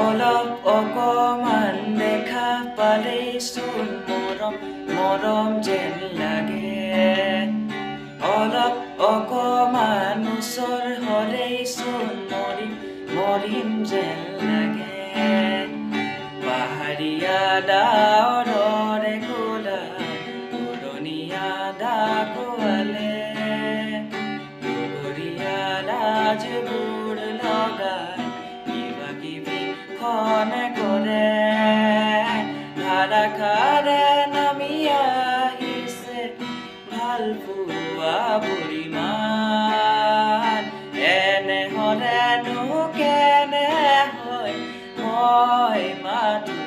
অলপ অকমান দেখা পালেই চোন মৰম যেন লাগে অলপ অকমান ওচৰ হ'লেই চোন মৰিম যেন লাগে পাহাৰীয়া ডাৱৰে কোলা উৰণীয়া ডাকুৱালে বগৰীয়া লাজবোৰ লগাই কিবা কিবি খনে কৰে ধাৰাসাৰে নামি আহিছে ভাল পোৱা পৰিমাণ এনে হ'লেনো কেনে হয় মই মাতো